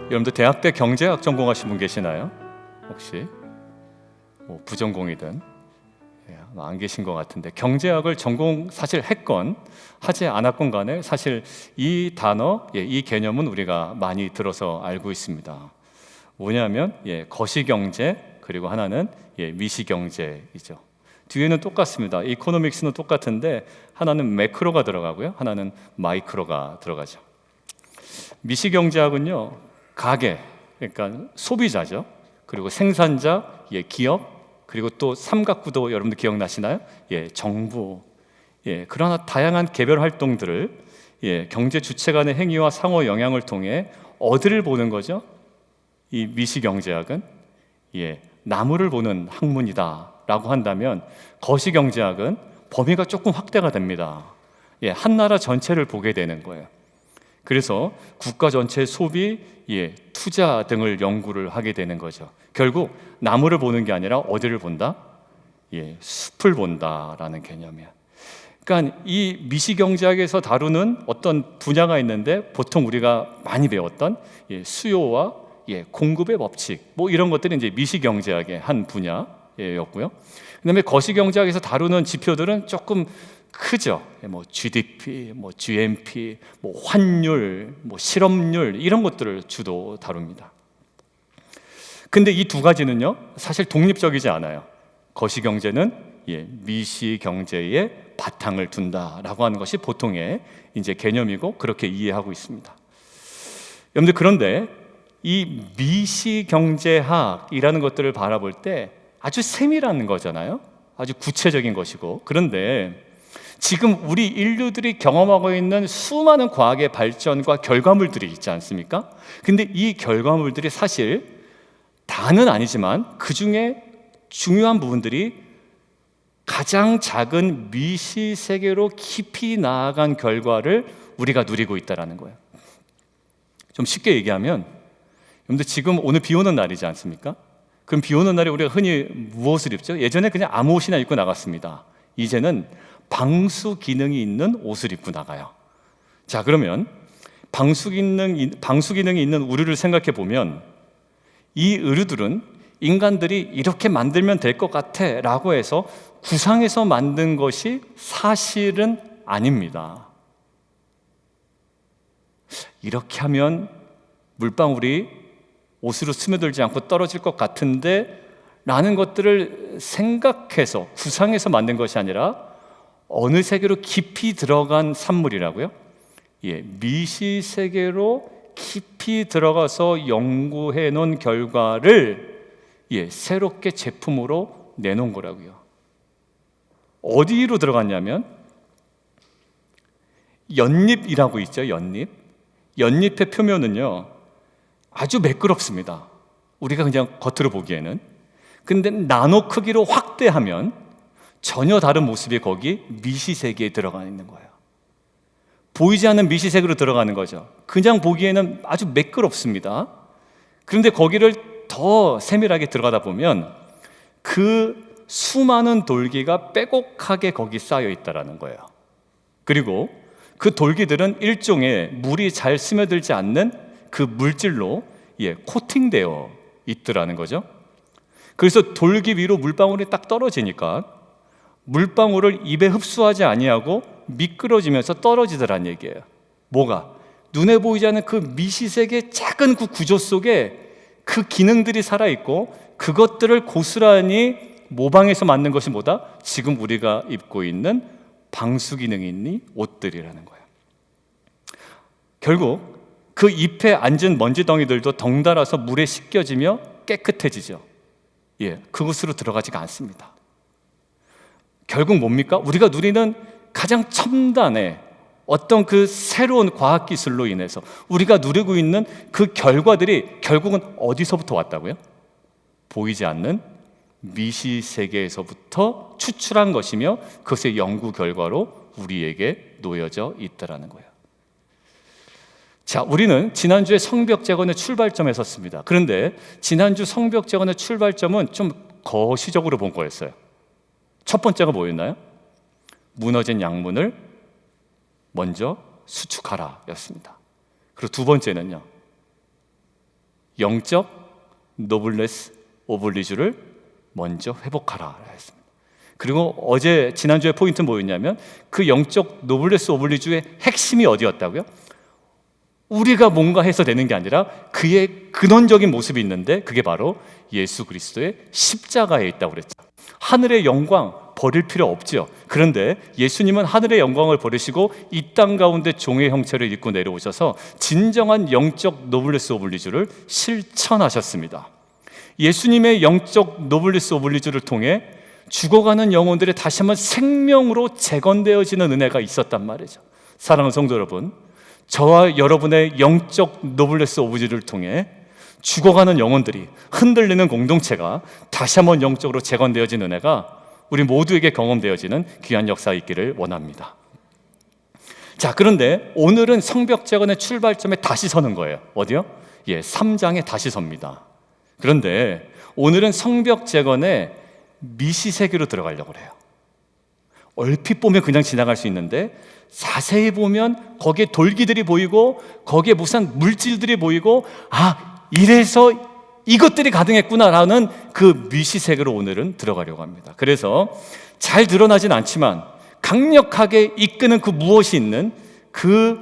여러분들 대학 때 경제학 전공하신 분 계시나요? 혹시 뭐 부전공이든 안 계신 것 같은데, 경제학을 전공 사실 했건 하지 않았건 간에 사실 이 단어, 이 개념은 우리가 많이 들어서 알고 있습니다. 뭐냐면 거시경제, 그리고 하나는 미시경제이죠. 뒤에는 똑같습니다. 이코노믹스는 똑같은데 하나는 매크로가 들어가고요, 하나는 마이크로가 들어가죠. 미시경제학은요, 가계, 그러니까 소비자죠. 그리고 생산자, 기업, 그리고 또 삼각구도 여러분들 기억나시나요? 정부. 그러나 다양한 개별 활동들을 경제 주체 간의 행위와 상호 영향을 통해 어디를 보는 거죠? 이 미시경제학은 나무를 보는 학문이다라고 한다면, 거시경제학은 범위가 조금 확대가 됩니다. 한 나라 전체를 보게 되는 거예요. 그래서 국가 전체의 소비, 투자 등을 연구를 하게 되는 거죠. 결국 나무를 보는 게 아니라 어디를 본다? 숲을 본다라는 개념이야. 그러니까 이 미시경제학에서 다루는 어떤 분야가 있는데, 보통 우리가 많이 배웠던 수요와 공급의 법칙, 뭐 이런 것들이 이제 미시경제학의 한 분야였고요. 그다음에 거시경제학에서 다루는 지표들은 조금 크죠. 뭐 GDP, 뭐 GNP, 뭐 환율, 뭐 실업률, 이런 것들을 주로 다룹니다. 근데 이 두 가지는요, 사실 독립적이지 않아요. 거시경제는 미시경제의 바탕을 둔다라고 하는 것이 보통의 이제 개념이고, 그렇게 이해하고 있습니다. 여러분들, 그런데 이 미시경제학이라는 것들을 바라볼 때 아주 세밀한 거잖아요. 아주 구체적인 것이고. 그런데 지금 우리 인류들이 경험하고 있는 수많은 과학의 발전과 결과물들이 있지 않습니까? 근데 이 결과물들이 사실 다는 아니지만 그 중에 중요한 부분들이 가장 작은 미시 세계로 깊이 나아간 결과를 우리가 누리고 있다는 거예요. 좀 쉽게 얘기하면, 여러분들 지금 오늘 비 오는 날이지 않습니까? 그럼 비 오는 날에 우리가 흔히 무엇을 입죠? 예전에 그냥 아무 옷이나 입고 나갔습니다. 이제는 방수 기능이 있는 옷을 입고 나가요. 자, 그러면 방수 기능이 있는 의류를 생각해 보면, 이 의류들은 인간들이 이렇게 만들면 될 것 같아 라고 해서 구상해서 만든 것이 사실은 아닙니다. 이렇게 하면 물방울이 옷으로 스며들지 않고 떨어질 것 같은데 라는 것들을 생각해서 구상해서 만든 것이 아니라 어느 세계로 깊이 들어간 산물이라고요? 미시 세계로 깊이 들어가서 연구해 놓은 결과를 새롭게 제품으로 내놓은 거라고요. 어디로 들어갔냐면, 연잎이라고 있죠. 연잎의 표면은요, 아주 매끄럽습니다. 우리가 그냥 겉으로 보기에는. 근데 나노 크기로 확대하면 전혀 다른 모습이 거기 미시세계에 들어가 있는 거예요. 보이지 않는 미시세계로 들어가는 거죠. 그냥 보기에는 아주 매끄럽습니다. 그런데 거기를 더 세밀하게 들어가다 보면 그 수많은 돌기가 빼곡하게 거기 쌓여 있다는 거예요. 그리고 그 돌기들은 일종의 물이 잘 스며들지 않는 그 물질로 코팅되어 있더라는 거죠. 그래서 돌기 위로 물방울이 딱 떨어지니까 물방울을 입에 흡수하지 아니하고 미끄러지면서 떨어지더란 얘기예요. 뭐가? 눈에 보이지 않는 그 미시세계 작은 그 구조 속에 그 기능들이 살아있고, 그것들을 고스란히 모방해서 만든 것이 뭐다? 지금 우리가 입고 있는 방수 기능이 있는 옷들이라는 거예요. 결국 그 잎에 앉은 먼지 덩이들도 덩달아서 물에 씻겨지며 깨끗해지죠. 그곳으로 들어가지가 않습니다. 결국 뭡니까? 우리가 누리는 가장 첨단의 어떤 그 새로운 과학기술로 인해서 우리가 누리고 있는 그 결과들이 결국은 어디서부터 왔다고요? 보이지 않는 미시세계에서부터 추출한 것이며, 그것의 연구 결과로 우리에게 놓여져 있다는 거예요. 자, 우리는 지난주에 성벽재건의 출발점에 섰습니다. 그런데 지난주 성벽재건의 출발점은 좀 거시적으로 본 거였어요. 첫 번째가 뭐였나요? 무너진 양문을 먼저 수축하라 였습니다. 그리고 두 번째는요, 영적 노블레스 오블리주를 먼저 회복하라 했습니다. 그리고 지난주에 포인트는 뭐였냐면 그 영적 노블레스 오블리주의 핵심이 어디였다고요? 우리가 뭔가 해서 되는 게 아니라 그의 근원적인 모습이 있는데 그게 바로 예수 그리스도의 십자가에 있다고 그랬죠. 하늘의 영광 버릴 필요 없죠. 그런데 예수님은 하늘의 영광을 버리시고 이 땅 가운데 종의 형체를 입고 내려오셔서 진정한 영적 노블레스 오블리주를 실천하셨습니다. 예수님의 영적 노블레스 오블리주를 통해 죽어가는 영혼들이 다시 한번 생명으로 재건되어지는 은혜가 있었단 말이죠. 사랑하는 성도 여러분, 저와 여러분의 영적 노블레스 오블리주를 통해 죽어가는 영혼들이, 흔들리는 공동체가 다시 한번 영적으로 재건되어진 은혜가 우리 모두에게 경험되어지는 귀한 역사가 있기를 원합니다. 자, 그런데 오늘은 성벽 재건의 출발점에 다시 서는 거예요. 어디요? 3장에 다시 섭니다. 그런데 오늘은 성벽 재건의 미시세계로 들어가려고 해요. 얼핏 보면 그냥 지나갈 수 있는데 자세히 보면 거기에 돌기들이 보이고 거기에 무슨 물질들이 보이고, 이래서 이것들이 가능했구나라는 그 미시세계로 오늘은 들어가려고 합니다. 그래서 잘 드러나진 않지만 강력하게 이끄는 그 무엇이 있는 그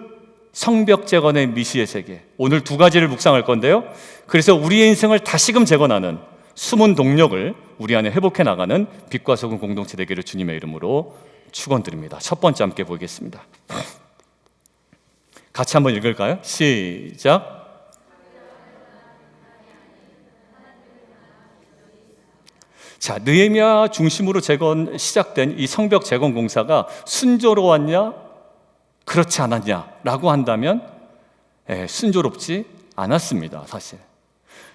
성벽 재건의 미시의 세계, 오늘 두 가지를 묵상할 건데요. 그래서 우리의 인생을 다시금 재건하는 숨은 동력을 우리 안에 회복해 나가는 빛과 소금 공동체 되기를 주님의 이름으로 축원드립니다. 첫 번째 함께 보겠습니다. 같이 한번 읽을까요? 시작. 자, 느헤미야 중심으로 시작된 이 성벽 재건 공사가 순조로웠냐? 그렇지 않았냐라고 한다면 순조롭지 않았습니다. 사실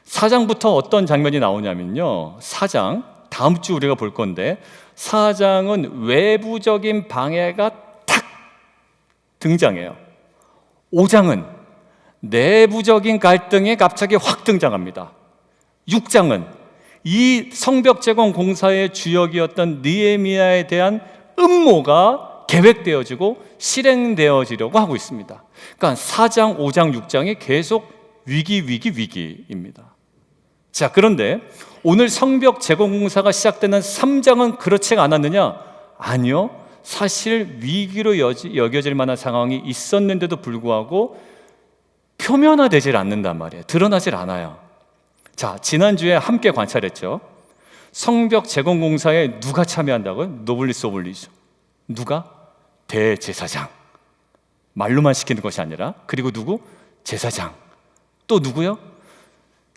4장부터 어떤 장면이 나오냐면요, 4장 다음 주 우리가 볼 건데 4장은 외부적인 방해가 탁 등장해요. 5장은 내부적인 갈등이 갑자기 확 등장합니다. 6장은 이 성벽 재건 공사의 주역이었던 느헤미야에 대한 음모가 계획되어지고 실행되어지려고 하고 있습니다. 그러니까 4장, 5장, 6장이 계속 위기입니다. 자, 그런데 오늘 성벽 재건 공사가 시작되는 3장은 그렇지가 않았느냐? 아니요. 사실 위기로 여겨질 만한 상황이 있었는데도 불구하고 표면화되질 않는단 말이에요. 드러나질 않아요. 자, 지난주에 함께 관찰했죠. 성벽 재건 공사에 누가 참여한다고요? 노블리스 오블리주. 누가? 대제사장. 말로만 시키는 것이 아니라, 그리고 누구? 제사장. 또 누구요?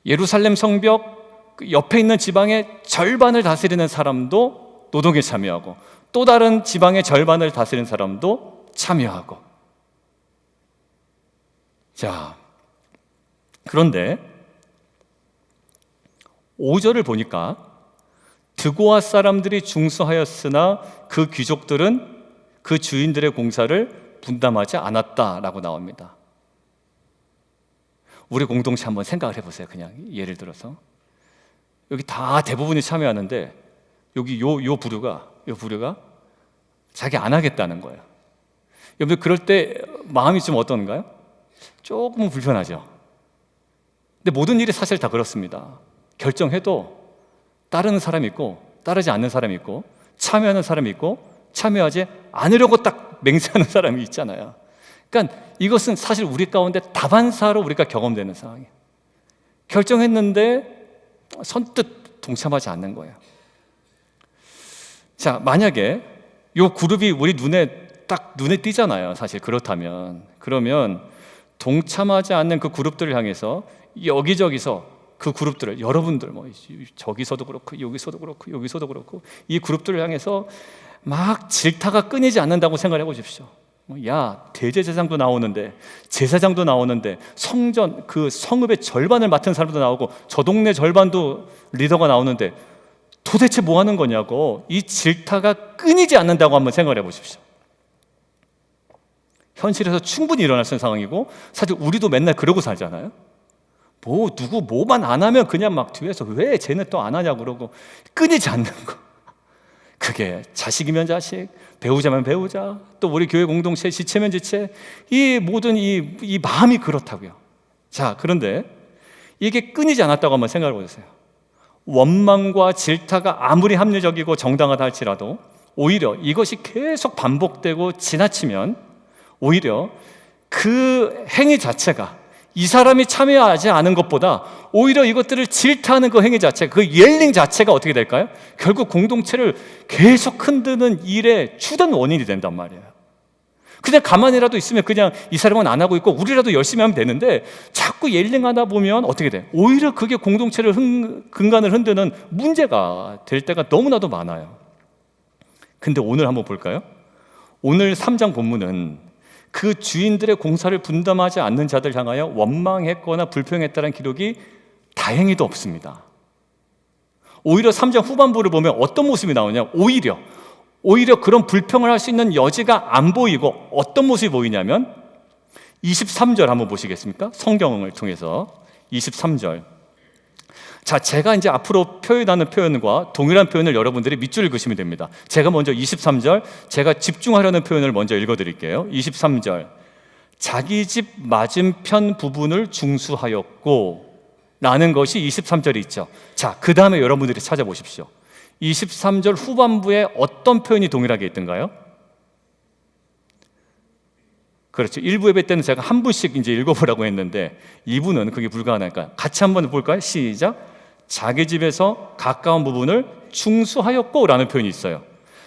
예루살렘 성벽 옆에 있는 지방의 절반을 다스리는 사람도 노동에 참여하고, 또 다른 지방의 절반을 다스리는 사람도 참여하고. 자, 그런데 5절을 보니까 드고아 사람들이 중수하였으나 그 귀족들은 그 주인들의 공사를 분담하지 않았다라고 나옵니다. 우리 공동체 한번 생각을 해보세요. 그냥 예를 들어서 여기 다 대부분이 참여하는데 여기 요 부류가 자기 안 하겠다는 거예요. 여러분, 그럴 때 마음이 좀 어떤가요? 조금은 불편하죠. 근데 모든 일이 사실 다 그렇습니다. 결정해도 따르는 사람이 있고 따르지 않는 사람이 있고, 참여하는 사람이 있고 참여하지 않으려고 딱 맹세하는 사람이 있잖아요. 그러니까 이것은 사실 우리 가운데 다반사로 우리가 경험되는 상황이에요. 결정했는데 선뜻 동참하지 않는 거예요. 자, 만약에 이 그룹이 우리 눈에 띄잖아요. 사실 그렇다면, 그러면 동참하지 않는 그 그룹들을 향해서 여기저기서 그 그룹들을, 여러분들 저기서도 그렇고 여기서도 그렇고 이 그룹들을 향해서 막 질타가 끊이지 않는다고 생각을 해보십시오. 야, 대제사장도 나오는데, 제사장도 나오는데, 성전 그 성읍의 절반을 맡은 사람도 나오고 저 동네 절반도 리더가 나오는데 도대체 뭐 하는 거냐고 이 질타가 끊이지 않는다고 한번 생각을 해보십시오. 현실에서 충분히 일어날 수 있는 상황이고, 사실 우리도 맨날 그러고 살잖아요. 누구 뭐만 안 하면 그냥 막 뒤에서 왜 쟤는 또 안 하냐고 그러고 끊이지 않는 거. 그게 자식이면 자식, 배우자면 배우자, 또 우리 교회 공동체 지체면 지체, 이 모든 이 마음이 그렇다고요. 자, 그런데 이게 끊이지 않았다고 한번 생각해 보세요. 원망과 질타가 아무리 합리적이고 정당하다 할지라도 오히려 이것이 계속 반복되고 지나치면 오히려 그 행위 자체가 이 사람이 참여하지 않은 것보다 오히려 이것들을 질타하는 그 행위 자체, 그 옐링 자체가 어떻게 될까요? 결국 공동체를 계속 흔드는 일의 주된 원인이 된단 말이에요. 그냥 가만히라도 있으면 그냥 이 사람은 안 하고 있고 우리라도 열심히 하면 되는데 자꾸 옐링하다 보면 어떻게 돼? 오히려 그게 공동체를 근간을 흔드는 문제가 될 때가 너무나도 많아요. 근데 오늘 한번 볼까요? 오늘 3장 본문은 그 주인들의 공사를 분담하지 않는 자들 향하여 원망했거나 불평했다는 기록이 다행히도 없습니다. 오히려 3장 후반부를 보면 어떤 모습이 나오냐? 오히려 그런 불평을 할 수 있는 여지가 안 보이고 어떤 모습이 보이냐면 23절 한번 보시겠습니까? 성경을 통해서 23절. 자, 제가 이제 앞으로 표현하는 표현과 동일한 표현을 여러분들이 밑줄 읽으시면 됩니다. 제가 먼저 23절, 제가 집중하려는 표현을 먼저 읽어드릴게요. 23절, 자기 집 맞은편 부분을 중수하였고 라는 것이 23절에 있죠. 자, 그 다음에 여러분들이 찾아보십시오. 23절 후반부에 어떤 표현이 동일하게 있던가요? 그렇죠. 1부 예배 때는 제가 한 분씩 이제 읽어보라고 했는데 2부는 그게 불가능하니까 같이 한번 볼까요? 시작. 자기 집에서 가까운 부분을 중수하였고 라는 표현이 있어요.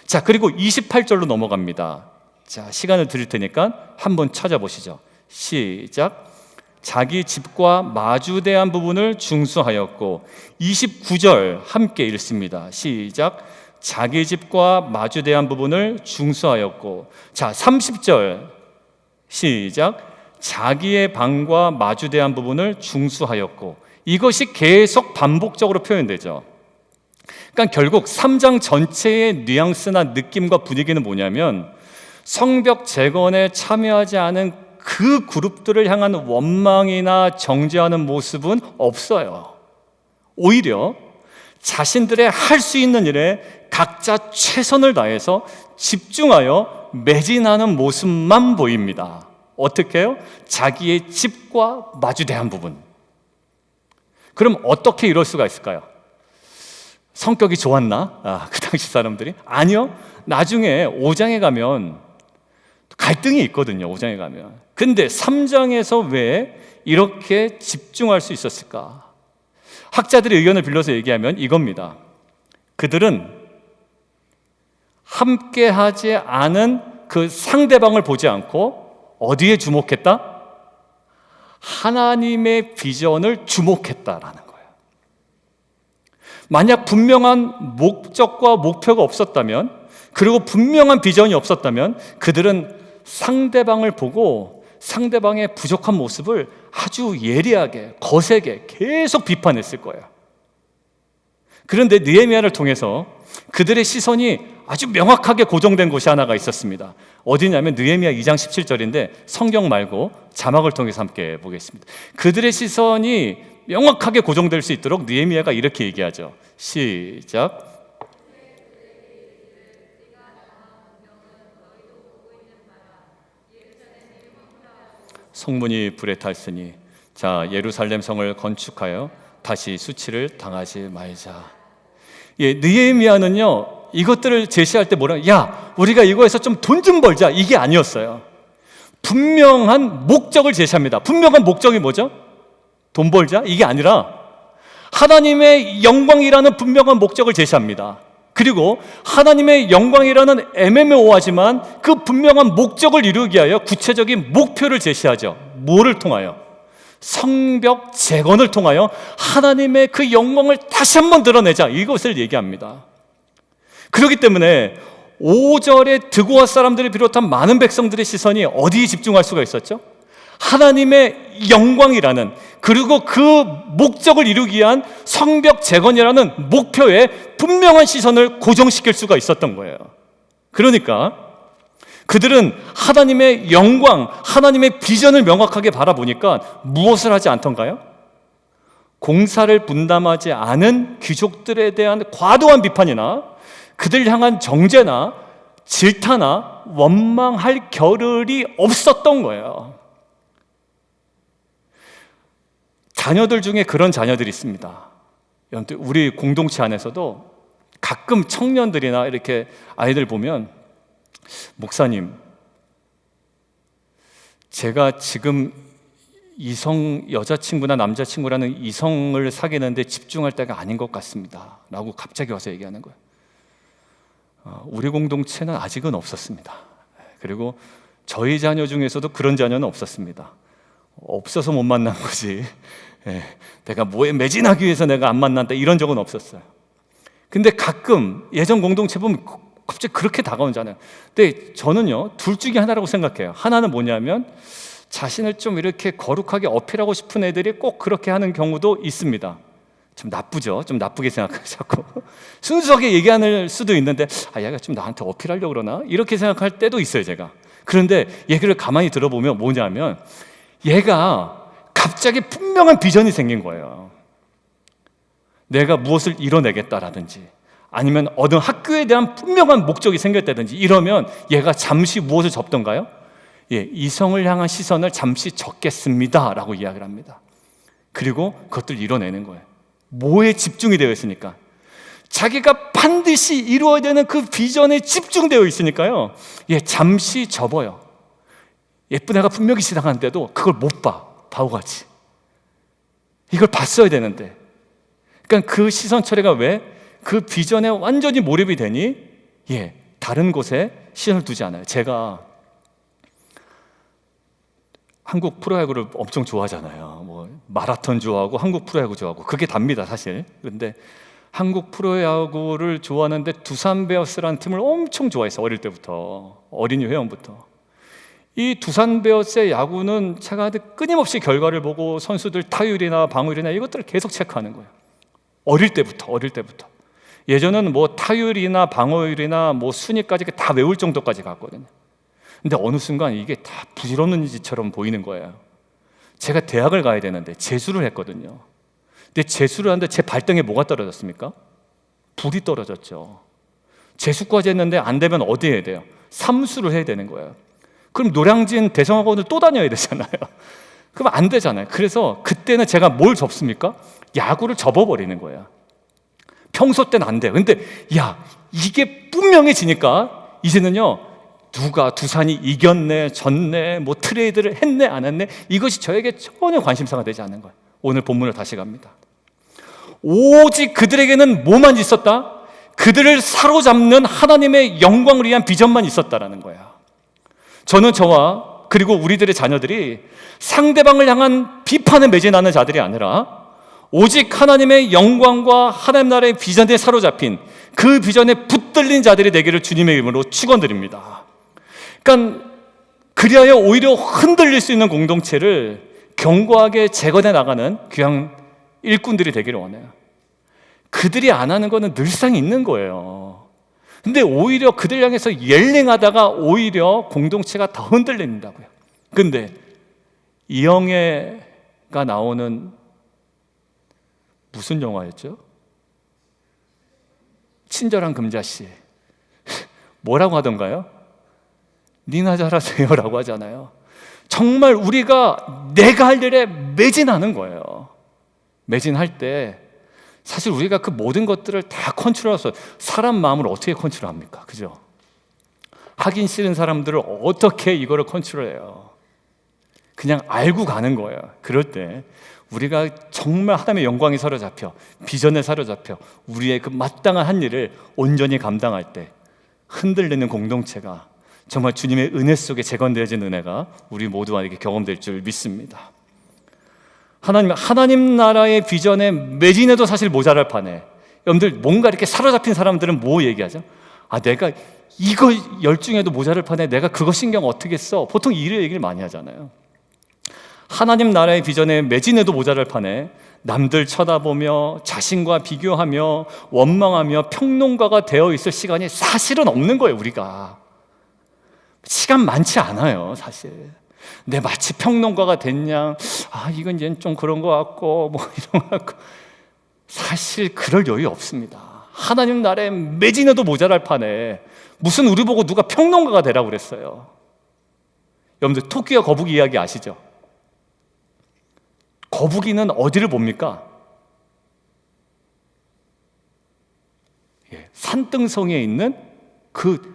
자, 그리고 28절로 넘어갑니다. 자, 시간을 드릴 테니까 한번 찾아보시죠. 시작. 자기 집과 마주대한 부분을 중수하였고 29절 함께 읽습니다. 시작. 자기 집과 마주대한 부분을 중수하였고 자, 30절 시작. 자기의 방과 마주대한 부분을 중수하였고 이것이 계속 반복적으로 표현되죠. 그러니까 결국 3장 전체의 뉘앙스나 느낌과 분위기는 뭐냐면 성벽 재건에 참여하지 않은 그 그룹들을 향한 원망이나 정죄하는 모습은 없어요. 오히려 자신들의 할 수 있는 일에 각자 최선을 다해서 집중하여 매진하는 모습만 보입니다. 어떻게 해요? 자기의 집과 마주대한 부분. 그럼 어떻게 이럴 수가 있을까요? 성격이 좋았나? 그 당시 사람들이? 아니요. 나중에 5장에 가면 갈등이 있거든요. 5장에 가면. 근데 3장에서 왜 이렇게 집중할 수 있었을까? 학자들의 의견을 빌려서 얘기하면 이겁니다. 그들은 함께하지 않은 그 상대방을 보지 않고 어디에 주목했다? 하나님의 비전을 주목했다라는 거예요. 만약 분명한 목적과 목표가 없었다면, 그리고 분명한 비전이 없었다면 그들은 상대방을 보고 상대방의 부족한 모습을 아주 예리하게, 거세게 계속 비판했을 거예요. 그런데 느헤미야를 통해서 그들의 시선이 아주 명확하게 고정된 곳이 하나가 있었습니다. 어디냐면 느헤미야 2장 17절인데 성경 말고 자막을 통해서 함께 보겠습니다. 그들의 시선이 명확하게 고정될 수 있도록 느헤미야가 이렇게 얘기하죠. 시작. 성문이 불에 탔으니 자, 예루살렘 성을 건축하여 다시 수치를 당하지 말자. 예, 느헤미야는요 이것들을 제시할 때 뭐라, 야, 우리가 이거에서 좀 돈 좀 벌자, 이게 아니었어요. 분명한 목적을 제시합니다. 분명한 목적이 뭐죠? 돈 벌자? 이게 아니라 하나님의 영광이라는 분명한 목적을 제시합니다. 그리고 하나님의 영광이라는 애매모호하지만 그 분명한 목적을 이루기 위하여 구체적인 목표를 제시하죠. 뭐를 통하여? 성벽 재건을 통하여 하나님의 그 영광을 다시 한번 드러내자, 이것을 얘기합니다. 그렇기 때문에 5절에 드고아 사람들을 비롯한 많은 백성들의 시선이 어디에 집중할 수가 있었죠? 하나님의 영광이라는, 그리고 그 목적을 이루기 위한 성벽 재건이라는 목표에 분명한 시선을 고정시킬 수가 있었던 거예요. 그러니까 그들은 하나님의 영광, 하나님의 비전을 명확하게 바라보니까 무엇을 하지 않던가요? 공사를 분담하지 않은 귀족들에 대한 과도한 비판이나 그들 향한 정죄나 질타나 원망할 겨를이 없었던 거예요. 자녀들 중에 그런 자녀들이 있습니다. 여러분들, 우리 공동체 안에서도 가끔 청년들이나 이렇게 아이들 보면, 목사님, 제가 지금 여자친구나 남자친구라는 이성을 사귀는데 집중할 때가 아닌 것 같습니다 라고 갑자기 와서 얘기하는 거예요. 우리 공동체는 아직은 없었습니다. 그리고 저희 자녀 중에서도 그런 자녀는 없었습니다. 없어서 못 만난 거지, 내가 뭐에 매진하기 위해서 내가 안 만난다 이런 적은 없었어요. 근데 가끔 예전 공동체 보면 갑자기 그렇게 다가오잖아요. 근데 저는요, 둘 중에 하나라고 생각해요. 하나는 뭐냐면 자신을 좀 이렇게 거룩하게 어필하고 싶은 애들이 꼭 그렇게 하는 경우도 있습니다. 좀 나쁘죠? 좀 나쁘게 생각하고 순수하게 얘기하는 수도 있는데, 얘가 좀 나한테 어필하려고 그러나? 이렇게 생각할 때도 있어요, 제가. 그런데 얘기를 가만히 들어보면 뭐냐면, 얘가 갑자기 분명한 비전이 생긴 거예요. 내가 무엇을 이뤄내겠다라든지, 아니면 어떤 학교에 대한 분명한 목적이 생겼다든지 이러면 얘가 잠시 무엇을 접던가요? 이성을 향한 시선을 잠시 접겠습니다 라고 이야기를 합니다. 그리고 그것들 이뤄내는 거예요. 뭐에 집중이 되어 있으니까, 자기가 반드시 이루어야 되는 그 비전에 집중되어 있으니까요, 잠시 접어요. 예쁜 애가 분명히 지나가는데도 그걸 못 봐, 바보같이. 이걸 봤어야 되는데. 그러니까 그 시선 처리가 왜? 그 비전에 완전히 몰입이 되니 다른 곳에 시선을 두지 않아요. 제가 한국 프로야구를 엄청 좋아하잖아요. 뭐 마라톤 좋아하고 한국 프로야구 좋아하고, 그게 답니다 사실. 그런데 한국 프로야구를 좋아하는데 두산 베어스라는 팀을 엄청 좋아했어요. 어릴 때부터, 어린이 회원부터. 이 두산 베어스의 야구는 제가 끊임없이 결과를 보고 선수들 타율이나 방어율이나 이것들을 계속 체크하는 거예요. 어릴 때부터. 예전은 뭐 타율이나 방어율이나 뭐 순위까지 다 외울 정도까지 갔거든요. 근데 어느 순간 이게 다 부질없는 짓처럼 보이는 거예요. 제가 대학을 가야 되는데 재수를 했거든요. 근데 재수를 하는데 제 발등에 뭐가 떨어졌습니까? 불이 떨어졌죠. 재수까지 했는데 안 되면 어디 해야 돼요? 삼수를 해야 되는 거예요. 그럼 노량진 대성학원을 또 다녀야 되잖아요. 그럼 안 되잖아요. 그래서 그때는 제가 뭘 접습니까? 야구를 접어버리는 거예요. 평소 때는 안 돼요. 근데 이게 분명해지니까 이제는요, 누가 두산이 이겼네, 졌네, 뭐 트레이드를 했네, 안 했네, 이것이 저에게 전혀 관심사가 되지 않는 거예요. 오늘 본문을 다시 갑니다. 오직 그들에게는 뭐만 있었다? 그들을 사로잡는 하나님의 영광을 위한 비전만 있었다라는 거예요. 저는 저와 그리고 우리들의 자녀들이 상대방을 향한 비판에 매진하는 자들이 아니라 오직 하나님의 영광과 하나님 나라의 비전에 사로잡힌, 그 비전에 붙들린 자들이 되기를 주님의 이름으로 축원드립니다. 그러니까 그리하여 오히려 흔들릴 수 있는 공동체를 견고하게 재건해 나가는 귀한 일꾼들이 되기를 원해요. 그들이 안 하는 거는 늘상 있는 거예요. 근데 오히려 그들 향해서 옐링하다가 오히려 공동체가 더 흔들린다고요. 근데 이영애가 나오는 무슨 영화였죠? 친절한 금자씨. 뭐라고 하던가요? 니나 잘하세요 라고 하잖아요. 정말 우리가 내가 할 일에 매진하는 거예요. 매진할 때 사실 우리가 그 모든 것들을 다 컨트롤해서, 사람 마음을 어떻게 컨트롤합니까? 그죠? 하긴 싫은 사람들을 어떻게 이거를 컨트롤해요? 그냥 알고 가는 거예요. 그럴 때 우리가 정말 하나님의 영광에 사로잡혀, 비전에 사로잡혀 우리의 그 마땅한 한 일을 온전히 감당할 때 흔들리는 공동체가 정말 주님의 은혜 속에 재건되어진 은혜가 우리 모두에게 경험될 줄 믿습니다. 하나님 나라의 비전에 매진해도 사실 모자랄 판에, 여러분들 뭔가 이렇게 사로잡힌 사람들은 뭐 얘기하죠? 내가 이거 열중해도 모자랄 판에 내가 그거 신경 어떻게 써? 보통 이런 얘기를 많이 하잖아요. 하나님 나라의 비전에 매진해도 모자랄 판에 남들 쳐다보며 자신과 비교하며 원망하며 평론가가 되어 있을 시간이 사실은 없는 거예요. 우리가 시간 많지 않아요 사실. 내 마치 평론가가 됐냐, 이건 이제 좀 그런 것 같고 뭐 이런 것 같고, 사실 그럴 여유 없습니다. 하나님 나라에 매진해도 모자랄 판에 무슨 우리 보고 누가 평론가가 되라고 그랬어요. 여러분들 토끼와 거북이 이야기 아시죠? 거북이는 어디를 봅니까? 산등성에 있는 그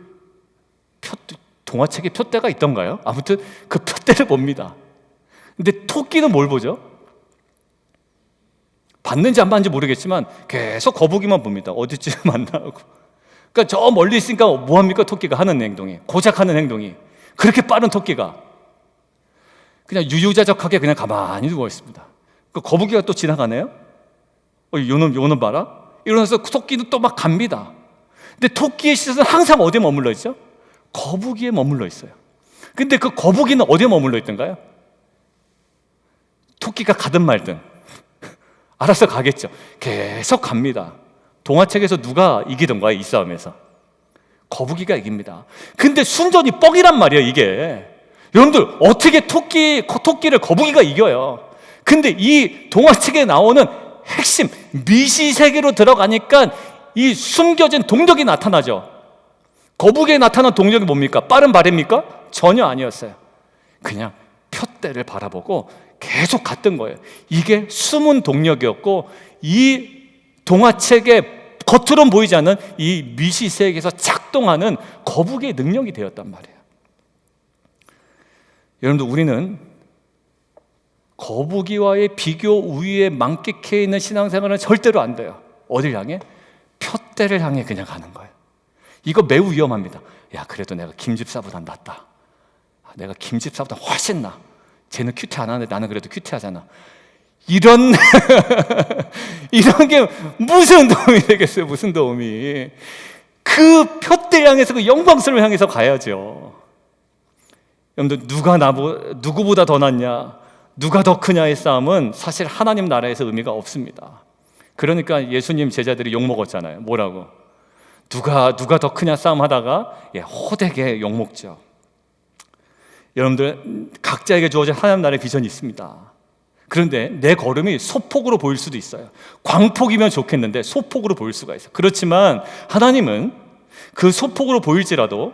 동화책에 표대가 있던가요? 아무튼 그 표대를 봅니다. 근데 토끼는 뭘 보죠? 봤는지 안 봤는지 모르겠지만 계속 거북이만 봅니다. 어디쯤 만나고. 그러니까 저 멀리 있으니까 뭐합니까? 토끼가 하는 행동이, 고작 하는 행동이, 그렇게 빠른 토끼가 그냥 유유자적하게 그냥 가만히 누워 있습니다. 그 거북이가 또 지나가네요. 요놈 봐라. 이러면서 토끼는 또 막 갑니다. 근데 토끼의 시선은 항상 어디에 머물러 있죠? 거북이에 머물러 있어요. 근데 그 거북이는 어디에 머물러 있던가요? 토끼가 가든 말든 알아서 가겠죠. 계속 갑니다. 동화책에서 누가 이기던가요? 이 싸움에서 거북이가 이깁니다. 근데 순전히 뻥이란 말이에요, 이게. 여러분들, 어떻게 토끼를 거북이가 이겨요? 근데 이 동화책에 나오는 핵심 미시세계로 들어가니까 이 숨겨진 동력이 나타나죠. 거북이에 나타난 동력이 뭡니까? 빠른 발입니까? 전혀 아니었어요. 그냥 푯대를 바라보고 계속 갔던 거예요. 이게 숨은 동력이었고, 이 동화책에 겉으로는 보이지 않는 이 미시세계에서 작동하는 거북이의 능력이 되었단 말이에요. 여러분들, 우리는 거북이와의 비교 우위에 만끽해 있는 신앙생활은 절대로 안 돼요. 어딜 향해? 푯대를 향해 그냥 가는 거예요. 이거 매우 위험합니다. 야, 그래도 내가 김집사보다 낫다. 내가 김집사보다 훨씬 나. 쟤는 큐티 안 하는데 나는 그래도 큐티하잖아. 이런 게 무슨 도움이 되겠어요? 무슨 도움이? 그 푯대 향해서, 그 영광스러움을 향해서 가야죠. 여러분들, 누구보다 더 낫냐, 누가 더 크냐의 싸움은 사실 하나님 나라에서 의미가 없습니다. 그러니까 예수님 제자들이 욕먹었잖아요. 뭐라고? 누가 더 크냐 싸움 하다가 호되게 욕먹죠. 여러분들, 각자에게 주어진 하나님 나라의 비전이 있습니다. 그런데 내 걸음이 소폭으로 보일 수도 있어요. 광폭이면 좋겠는데 소폭으로 보일 수가 있어요. 그렇지만 하나님은 그 소폭으로 보일지라도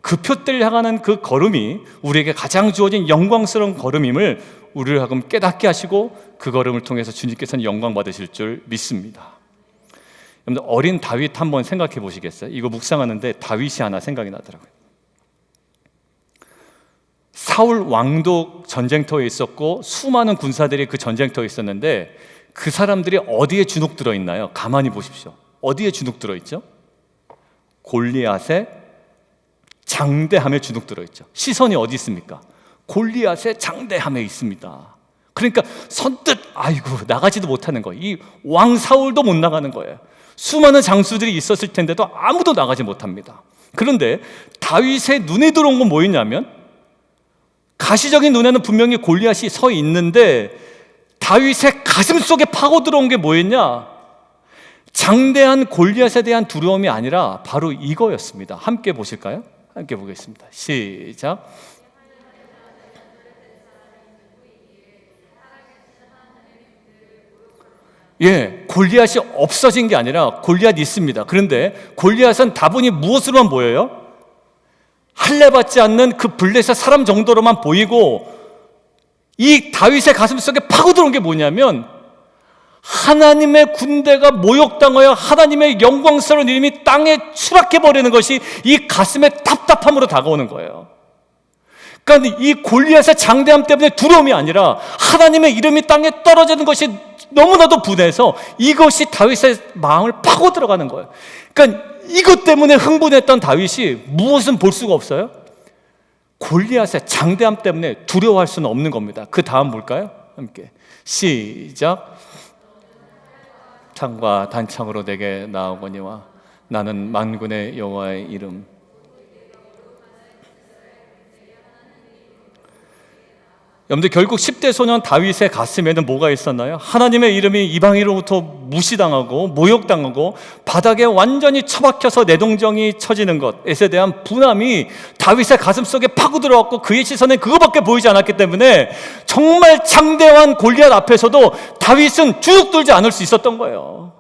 그 푯대를 향하는 그 걸음이 우리에게 가장 주어진 영광스러운 걸음임을 우리를 하금 깨닫게 하시고, 그 걸음을 통해서 주님께서는 영광 받으실 줄 믿습니다. 여러분들, 어린 다윗 한번 생각해 보시겠어요? 이거 묵상하는데 다윗이 하나 생각이 나더라고요. 사울 왕도 전쟁터에 있었고 수많은 군사들이 그 전쟁터에 있었는데, 그 사람들이 어디에 주눅 들어 있나요? 가만히 보십시오. 어디에 주눅 들어 있죠? 골리앗의 장대함에 주눅 들어 있죠. 시선이 어디 있습니까? 골리앗의 장대함에 있습니다. 그러니까 선뜻 나가지도 못하는 거예요. 이 왕 사울도 못 나가는 거예요. 수많은 장수들이 있었을 텐데도 아무도 나가지 못합니다. 그런데 다윗의 눈에 들어온 건 뭐였냐면, 가시적인 눈에는 분명히 골리앗이 서 있는데 다윗의 가슴 속에 파고 들어온 게 뭐였냐? 장대한 골리앗에 대한 두려움이 아니라 바로 이거였습니다. 함께 보실까요? 함께 보겠습니다. 시작. 골리앗이 없어진 게 아니라 골리앗이 있습니다. 그런데 골리앗은 다분히 무엇으로만 보여요? 할례받지 않는 그 블레셋 사람 정도로만 보이고, 이 다윗의 가슴 속에 파고들어온 게 뭐냐면, 하나님의 군대가 모욕당하여 하나님의 영광스러운 이름이 땅에 추락해버리는 것이 이 가슴에 답답함으로 다가오는 거예요. 그러니까 이 골리앗의 장대함 때문에 두려움이 아니라 하나님의 이름이 땅에 떨어지는 것이 너무나도 분해서 이것이 다윗의 마음을 파고 들어가는 거예요. 그러니까 이것 때문에 흥분했던 다윗이 무엇은 볼 수가 없어요? 골리앗의 장대함 때문에 두려워할 수는 없는 겁니다. 그 다음 볼까요? 함께 시작. 창과 단창으로 내게 나오거니와 나는 만군의 여호와의 이름. 여러분들, 결국 10대 소년 다윗의 가슴에는 뭐가 있었나요? 하나님의 이름이 이방인으로부터 무시당하고 모욕당하고 바닥에 완전히 처박혀서 내동정이 처지는 것에 대한 분함이 다윗의 가슴 속에 파고들어왔고, 그의 시선에 그거밖에 보이지 않았기 때문에 정말 장대한 골리앗 앞에서도 다윗은 주눅 들지 않을 수 있었던 거예요.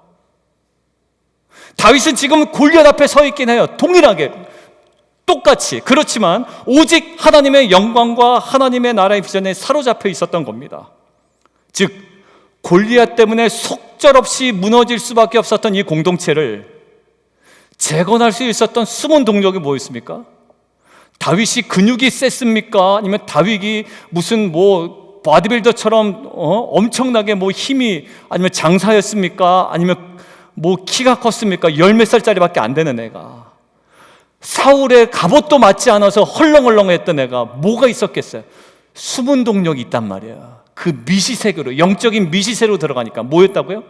다윗은 지금 골리앗 앞에 서 있긴 해요. 동일하게 똑같이. 그렇지만 오직 하나님의 영광과 하나님의 나라의 비전에 사로잡혀 있었던 겁니다. 즉 골리앗 때문에 속절없이 무너질 수밖에 없었던 이 공동체를 재건할 수 있었던 숨은 동력이 뭐였습니까? 다윗이 근육이 셌습니까? 아니면 다윗이 무슨 뭐 바디빌더처럼 엄청나게 뭐 힘이, 아니면 장사였습니까? 아니면 뭐 키가 컸습니까? 열 몇 살짜리밖에 안 되는 애가, 사울의 갑옷도 맞지 않아서 헐렁헐렁했던 애가 뭐가 있었겠어요? 숨은 동력이 있단 말이에요. 그 미시세계로, 영적인 미시세로 들어가니까 뭐였다고요?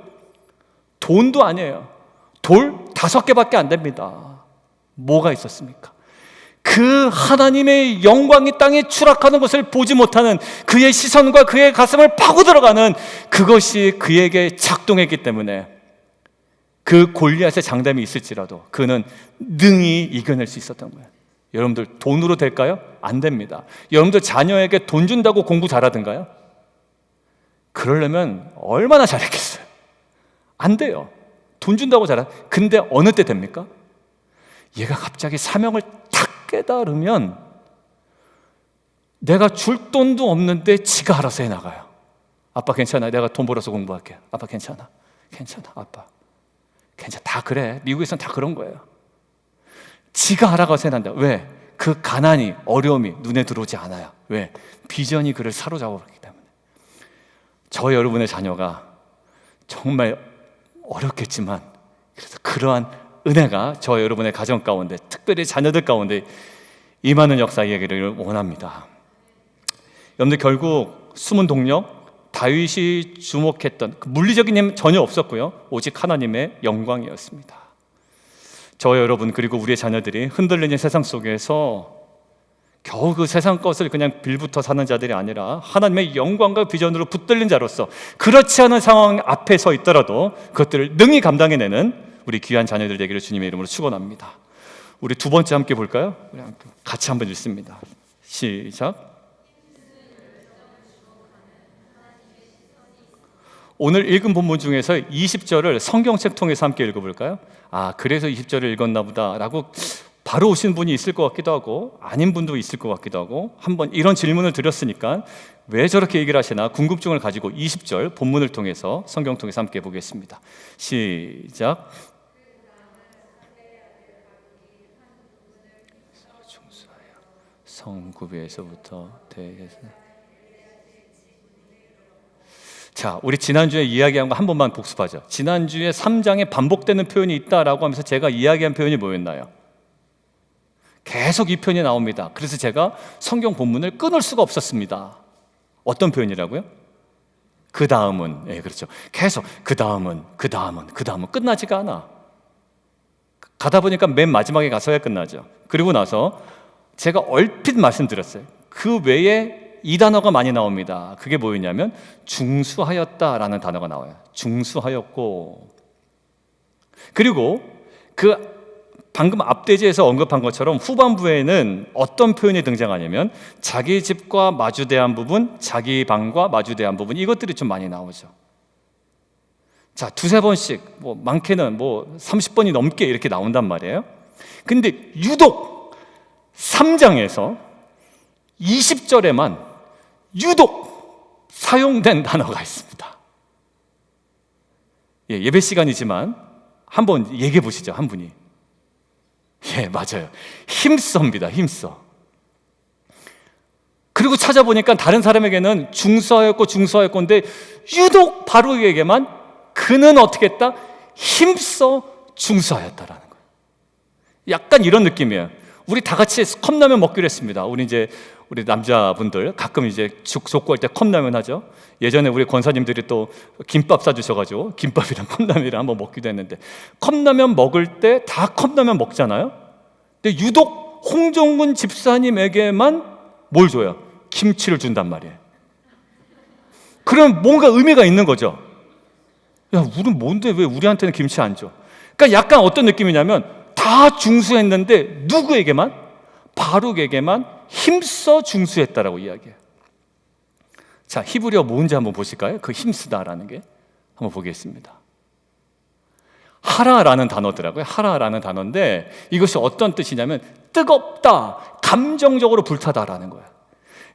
돈도 아니에요. 돌 5개밖에 안 됩니다. 뭐가 있었습니까? 그 하나님의 영광이 땅에 추락하는 것을 보지 못하는 그의 시선과 그의 가슴을 파고 들어가는 그것이 그에게 작동했기 때문에 그 골리앗의 장담이 있을지라도 그는 능히 이겨낼 수 있었던 거예요. 여러분들 돈으로 될까요? 안 됩니다. 여러분들 자녀에게 돈 준다고 공부 잘하든가요? 그러려면 얼마나 잘했겠어요? 안 돼요. 돈 준다고 잘하. 근데 어느 때 됩니까? 얘가 갑자기 사명을 탁 깨달으면 내가 줄 돈도 없는데 지가 알아서 해나가요. 아빠 괜찮아, 내가 돈 벌어서 공부할게. 아빠 괜찮아, 아빠 괜찮아. 다 그래. 미국에서는 다 그런 거예요. 지가 알아가서 해난다. 왜? 그 가난이, 어려움이 눈에 들어오지 않아요. 왜? 비전이 그를 사로잡아버리기 때문에. 저 여러분의 자녀가 정말 어렵겠지만 그래서 그러한 은혜가 저 여러분의 가정 가운데, 특별히 자녀들 가운데 임하는 역사 이야기를 원합니다. 여러분들 결국 숨은 동력, 다윗이 주목했던 그 물리적인 힘 전혀 없었고요. 오직 하나님의 영광이었습니다. 저 여러분 그리고 우리의 자녀들이 흔들리는 세상 속에서 겨우 그 세상 것을 그냥 빌부터 사는 자들이 아니라 하나님의 영광과 비전으로 붙들린 자로서 그렇지 않은 상황 앞에 서 있더라도 그것들을 능히 감당해내는 우리 귀한 자녀들 되기를 주님의 이름으로 축원합니다. 우리 두 번째 함께 볼까요? 우리 같이 한번 읽습니다. 시작. 오늘 읽은 본문 중에서 20절을 성경책 통해서 함께 읽어볼까요? 그래서 20절을 읽었나 보다 라고 바로 오신 분이 있을 것 같기도 하고 아닌 분도 있을 것 같기도 하고, 한번 이런 질문을 드렸으니까 왜 저렇게 얘기를 하시나 궁금증을 가지고 20절 본문을 통해서, 성경 통해서 함께 보겠습니다. 시작. 성구비에서부터 대에서. 자, 우리 지난주에 이야기한 거 한 번만 복습하죠. 지난주에 3장에 반복되는 표현이 있다라고 하면서 제가 이야기한 표현이 뭐였나요? 계속 이 표현이 나옵니다. 그래서 제가 성경 본문을 끊을 수가 없었습니다. 어떤 표현이라고요? 그 다음은. 예, 그렇죠. 계속 그 다음은 끝나지가 않아. 가다 보니까 맨 마지막에 가서야 끝나죠. 그리고 나서 제가 얼핏 말씀드렸어요. 그 외에 이 단어가 많이 나옵니다. 그게 뭐였냐면 중수하였다라는 단어가 나와요. 중수하였고, 그리고 그 방금 앞대지에서 언급한 것처럼 후반부에는 어떤 표현이 등장하냐면 자기 집과 마주대한 부분, 자기 방과 마주대한 부분, 이것들이 좀 많이 나오죠. 자, 두세 번씩, 뭐 많게는 뭐 30번이 넘게 이렇게 나온단 말이에요. 근데 유독 3장에서 20절에만 유독 사용된 단어가 있습니다. 예배 시간이지만 한번 얘기해 보시죠. 한 분이. 예, 맞아요. 힘써입니다. 힘써. 그리고 찾아보니까 다른 사람에게는 중수하였고인데 유독 바로에게만 그는 어떻게 했다? 힘써 중수하였다라는 거예요. 약간 이런 느낌이에요. 우리 다 같이 컵라면 먹기로 했습니다. 우리 남자분들 가끔 이제 족구할 때 컵라면 하죠. 예전에 우리 권사님들이 또 김밥 싸주셔가지고 김밥이랑 컵라면이랑 한번 먹기도 했는데, 컵라면 먹을 때 다 컵라면 먹잖아요. 근데 유독 홍정근 집사님에게만 뭘 줘요? 김치를 준단 말이에요. 그럼 뭔가 의미가 있는 거죠. 야, 우린 뭔데 왜 우리한테는 김치 안 줘? 그러니까 약간 어떤 느낌이냐면 다 중수했는데 누구에게만? 바룩에게만 힘써 중수했다라고 이야기해요. 자, 히브리어 뭔지 한번 보실까요? 그 힘쓰다라는 게 한번 보겠습니다. 하라라는 단어더라고요. 하라라는 단어인데 이것이 어떤 뜻이냐면 뜨겁다, 감정적으로 불타다라는 거예요.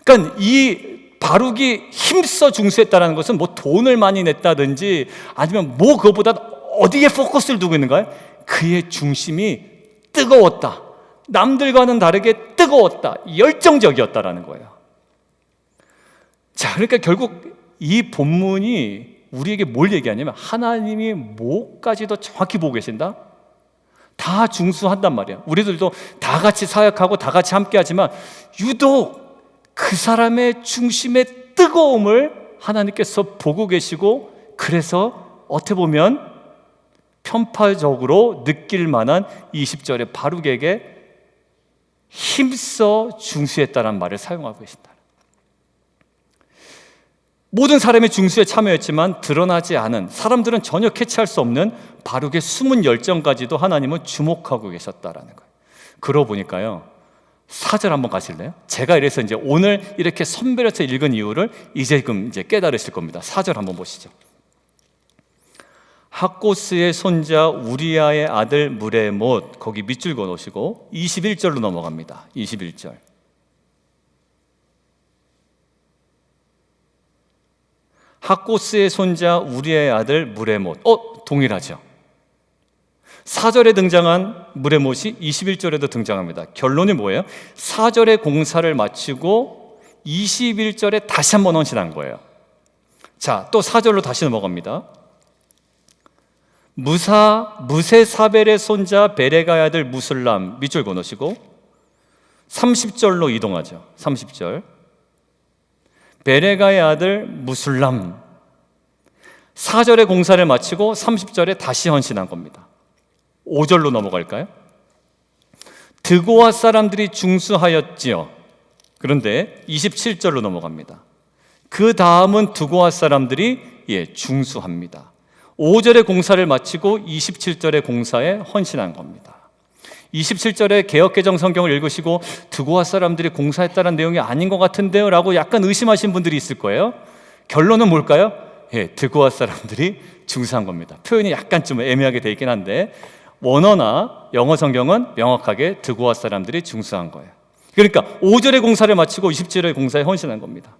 그러니까 이 바룩이 힘써 중수했다는 것은 뭐 돈을 많이 냈다든지 아니면 뭐 그것보다 어디에 포커스를 두고 있는가요? 그의 중심이 뜨거웠다. 남들과는 다르게 뜨거웠다. 열정적이었다라는 거예요. 자, 그러니까 결국 이 본문이 우리에게 뭘 얘기하냐면 하나님이 뭐까지도 정확히 보고 계신다? 다 중수한단 말이야. 우리들도 다 같이 사역하고 다 같이 함께 하지만 유독 그 사람의 중심의 뜨거움을 하나님께서 보고 계시고, 그래서 어떻게 보면 편파적으로 느낄 만한 20절에 바룩에게 힘써 중수했다는 말을 사용하고 계신다. 모든 사람이 중수에 참여했지만 드러나지 않은, 사람들은 전혀 캐치할 수 없는 바룩의 숨은 열정까지도 하나님은 주목하고 계셨다라는 거예요. 그러고 보니까요, 4절 한번 가실래요? 제가 이래서 이제 오늘 이렇게 선별해서 읽은 이유를 이제 깨달으실 겁니다. 4절 한번 보시죠. 학고스의 손자 우리아의 아들 무레못, 거기 밑줄 그어놓으시고 21절로 넘어갑니다. 21절. 학고스의 손자 우리아의 아들 무레못. 동일하죠. 4절에 등장한 무레못이 21절에도 등장합니다. 결론이 뭐예요? 4절의 공사를 마치고 21절에 다시 한번 헌신한 거예요. 자, 또 4절로 다시 넘어갑니다. 무세사벨의 손자 베레가의 아들 무술람, 밑줄 그어놓으시고 30절로 이동하죠. 30절. 베레가의 아들 무술람. 4절의 공사를 마치고 30절에 다시 헌신한 겁니다. 5절로 넘어갈까요? 드고아 사람들이 중수하였지요. 그런데 27절로 넘어갑니다. 그 다음은 드고아 사람들이 중수합니다. 5절의 공사를 마치고 27절의 공사에 헌신한 겁니다. 27절에 개역개정 성경을 읽으시고 드고아 사람들이 공사했다는 내용이 아닌 것 같은데요 라고 약간 의심하신 분들이 있을 거예요. 결론은 뭘까요? 드고아 사람들이 중수한 겁니다. 표현이 약간 좀 애매하게 되어 있긴 한데 원어나 영어 성경은 명확하게 드고아 사람들이 중수한 거예요. 그러니까 5절의 공사를 마치고 27절의 공사에 헌신한 겁니다.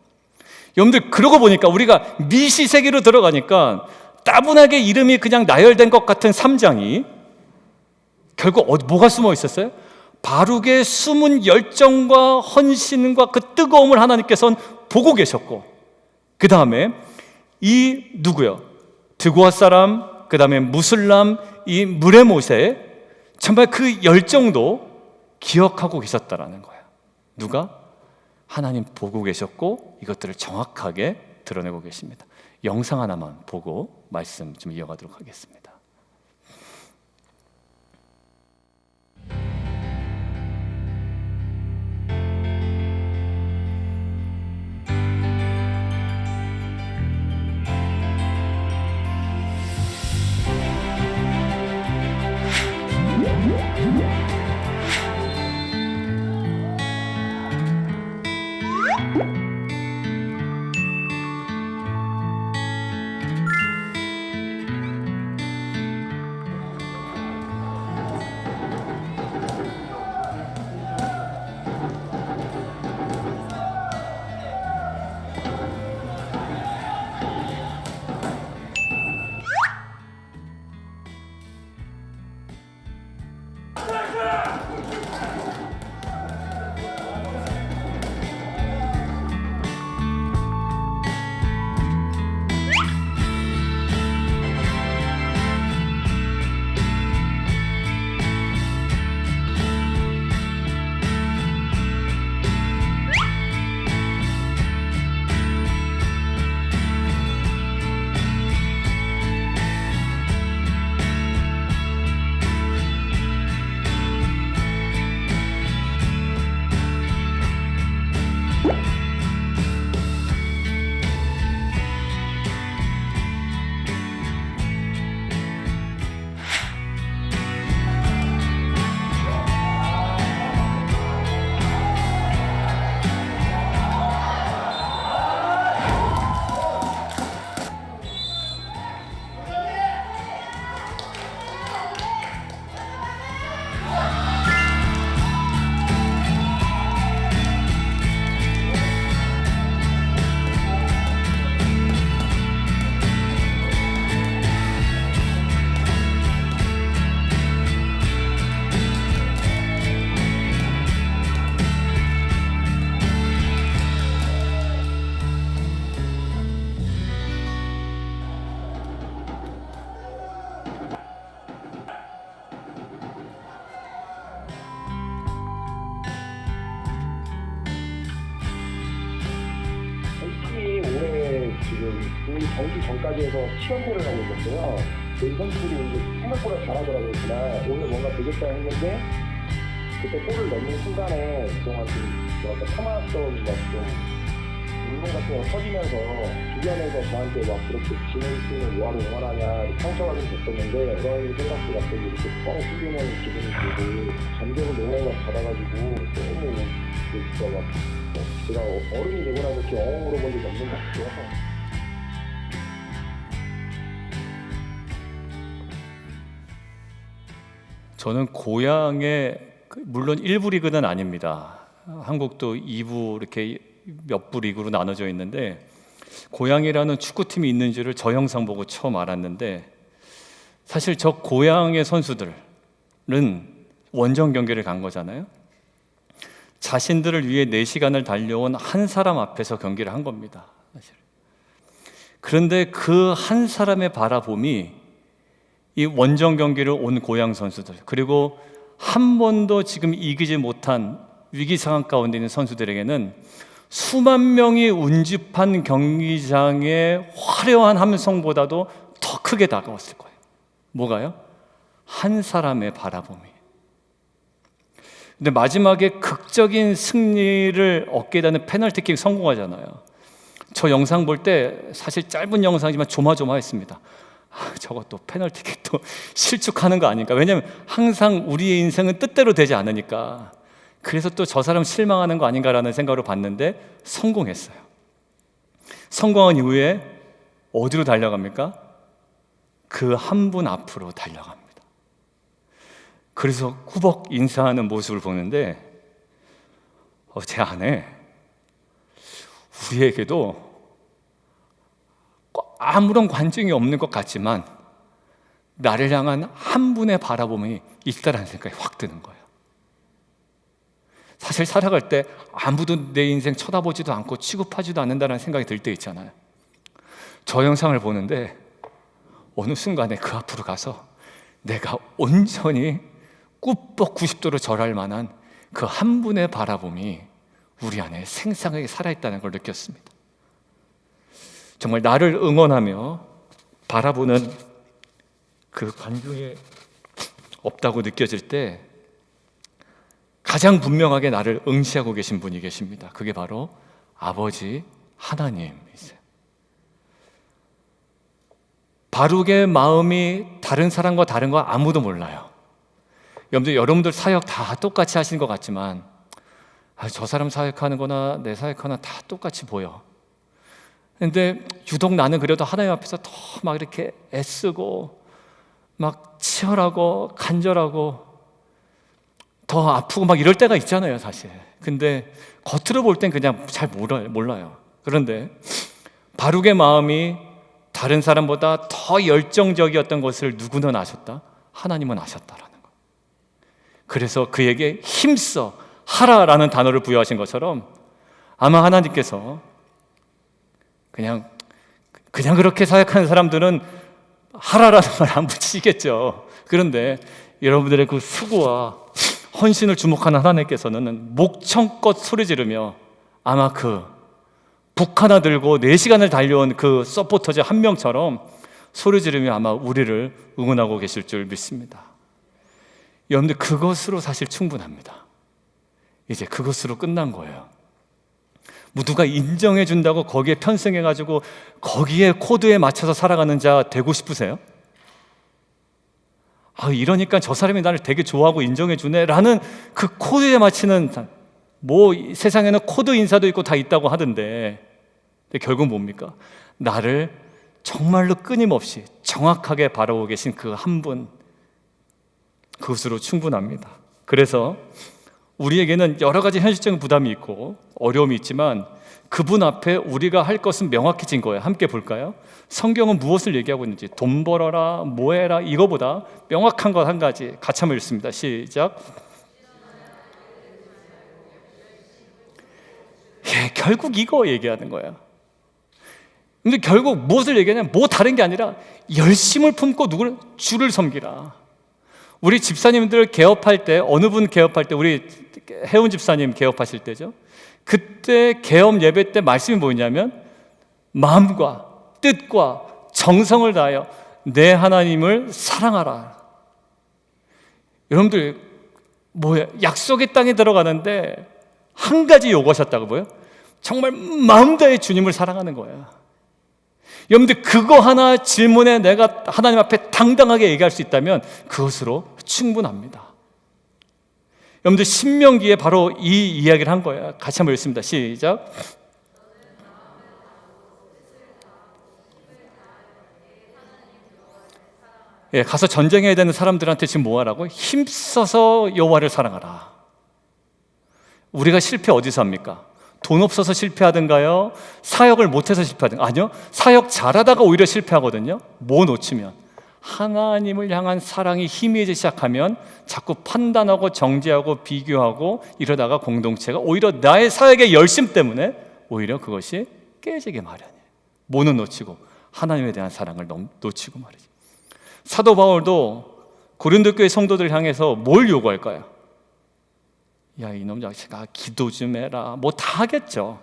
여러분들, 그러고 보니까 우리가 미시 세계로 들어가니까 따분하게 이름이 그냥 나열된 것 같은 3장이 결국 뭐가 숨어 있었어요? 바룩의 숨은 열정과 헌신과 그 뜨거움을 하나님께서는 보고 계셨고, 그 다음에 이 누구요? 드고아 사람, 그 다음에 무술람, 이 무레못의 정말 그 열정도 기억하고 계셨다라는 거예요. 누가? 하나님 보고 계셨고 이것들을 정확하게 드러내고 계십니다. 영상 하나만 보고 말씀 좀 이어가도록 하겠습니다. 우리 경기 전까지 해서 시험대를 하고 있었어요. 이 선수들이 이제 생각보다 잘하더라고요. 그날 오늘 뭔가 되겠다 했는데 그때 골을 넣는 순간에 정말 좀 참았던 막좀 운동 같은 거 터지면서 주변에서 저한테 막 그렇게 진행팀을 뭐하러 응원하냐 상처가 좀 됐었는데 그런 생각도 갑자기 이렇게 뻥 뚫리는 기분이 들고 감정을 너무 막 받아가지고 너무 진짜 막 제가 어른이 되고 나서 이렇게 엉엉 울어본 적이 없는 것 같아요. 저는 고향에 물론 1부 리그는 아닙니다. 한국도 2부 이렇게 몇 부 리그로 나눠져 있는데 고향이라는 축구팀이 있는지를 저 영상 보고 처음 알았는데 사실 저 고향의 선수들은 원정 경기를 간 거잖아요. 자신들을 위해 4시간을 달려온 한 사람 앞에서 경기를 한 겁니다. 사실. 그런데 그 한 사람의 바라봄이 이 원정 경기를 온 고향 선수들 그리고 한 번도 지금 이기지 못한 위기 상황 가운데 있는 선수들에게는 수만 명이 운집한 경기장의 화려한 함성보다도 더 크게 다가왔을 거예요. 뭐가요? 한 사람의 바라봄이. 근데 마지막에 극적인 승리를 얻게 되는 페널티킥 성공하잖아요. 저 영상 볼 때 사실 짧은 영상이지만 조마조마했습니다. 저것도 페널티킥도 실축하는 거 아닌가? 왜냐하면 항상 우리의 인생은 뜻대로 되지 않으니까. 그래서 또 저 사람 실망하는 거 아닌가라는 생각으로 봤는데 성공했어요. 성공한 이후에 어디로 달려갑니까? 그 한 분 앞으로 달려갑니다. 그래서 꾸벅 인사하는 모습을 보는데 제 안에 우리에게도 아무런 관중이 없는 것 같지만 나를 향한 한 분의 바라봄이 있다라는 생각이 확 드는 거예요. 사실 살아갈 때 아무도 내 인생 쳐다보지도 않고 취급하지도 않는다는 생각이 들 때 있잖아요. 저 영상을 보는데 어느 순간에 그 앞으로 가서 내가 온전히 꾸벅 90도로 절할 만한 그 한 분의 바라봄이 우리 안에 생생하게 살아있다는 걸 느꼈습니다. 정말 나를 응원하며 바라보는 그 관중이 없다고 느껴질 때 가장 분명하게 나를 응시하고 계신 분이 계십니다. 그게 바로 아버지 하나님이세요. 바룩의 마음이 다른 사람과 다른 거 아무도 몰라요. 여러분들 사역 다 똑같이 하시는 것 같지만 저 사람 사역하는 거나 내 사역하나 다 똑같이 보여. 근데 유독 나는 그래도 하나님 앞에서 더 막 이렇게 애쓰고 막 치열하고 간절하고 더 아프고 막 이럴 때가 있잖아요, 사실. 근데 겉으로 볼 땐 그냥 잘 몰라요. 그런데 바룩의 마음이 다른 사람보다 더 열정적이었던 것을 누구는 아셨다? 하나님은 아셨다라는 거. 그래서 그에게 힘써 하라라는 단어를 부여하신 것처럼 아마 하나님께서 그냥 그렇게 사역하는 사람들은 하라라는 말 안 붙이겠죠. 그런데 여러분들의 그 수고와 헌신을 주목하는 하나님께서는 목청껏 소리 지르며 아마 그 북 하나 들고 4시간을 달려온 그 서포터즈 한 명처럼 소리 지르며 아마 우리를 응원하고 계실 줄 믿습니다. 여러분들 그것으로 사실 충분합니다. 이제 그것으로 끝난 거예요. 뭐 누가 인정해 준다고 거기에 편승해가지고 거기에 코드에 맞춰서 살아가는 자 되고 싶으세요? 이러니까 저 사람이 나를 되게 좋아하고 인정해 주네 라는 그 코드에 맞추는, 뭐 세상에는 코드 인사도 있고 다 있다고 하던데 근데 결국 뭡니까? 나를 정말로 끊임없이 정확하게 바라보고 계신 그 한 분, 그것으로 충분합니다. 그래서 우리에게는 여러 가지 현실적인 부담이 있고 어려움이 있지만 그분 앞에 우리가 할 것은 명확해진 거예요. 함께 볼까요? 성경은 무엇을 얘기하고 있는지, 돈 벌어라, 뭐 해라, 이거보다 명확한 것 한 가지 같이 한번 읽습니다. 시작. 결국 이거 얘기하는 거예요. 근데 결국 무엇을 얘기하냐면 뭐 다른 게 아니라 열심을 품고 누구를? 주를 섬기라. 우리 집사님들 개업할 때, 어느 분 개업할 때, 우리 혜운 집사님 개업하실 때죠. 그때 개업 예배 때 말씀이 뭐였냐면 마음과 뜻과 정성을 다하여 내 하나님을 사랑하라. 여러분들 뭐야? 약속의 땅에 들어가는데 한 가지 요구하셨다고 뭐예요? 정말 마음 다해 주님을 사랑하는 거야. 여러분들 그거 하나 질문에 내가 하나님 앞에 당당하게 얘기할 수 있다면 그것으로 충분합니다. 여러분들 신명기에 바로 이 이야기를 한 거예요. 같이 한번 읽습니다. 시작. 예, 가서 전쟁해야 되는 사람들한테 지금 뭐 하라고? 힘써서 여호와를 사랑하라. 우리가 실패 어디서 합니까? 돈 없어서 실패하든가요? 사역을 못해서 실패하든가? 아니요, 사역 잘하다가 오히려 실패하거든요. 뭐 놓치면? 하나님을 향한 사랑이 희미해지기 시작하면 자꾸 판단하고 정죄하고 비교하고 이러다가 공동체가 오히려 나의 사역의 열심 때문에 오히려 그것이 깨지게 마련이에요. 뭐는 놓치고? 하나님에 대한 사랑을 놓치고 말이죠. 사도 바울도 고린도 교회 성도들 향해서 뭘 요구할까요? 야, 이놈 자식아, 기도 좀 해라. 뭐 다 하겠죠.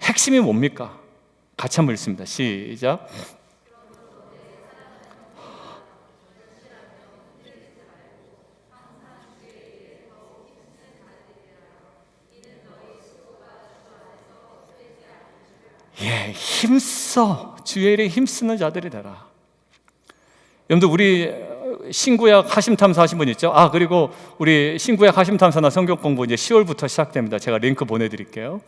핵심이 뭡니까? 같이 한번 읽습니다. 시작. 예, 힘써 주의 일에 힘쓰는 자들이 되라. 여러분들 우리 신구약 하심탐사 하신 분 있죠? 그리고 우리 신구약 하심탐사나 성경 공부 이제 10월부터 시작됩니다. 제가 링크 보내드릴게요.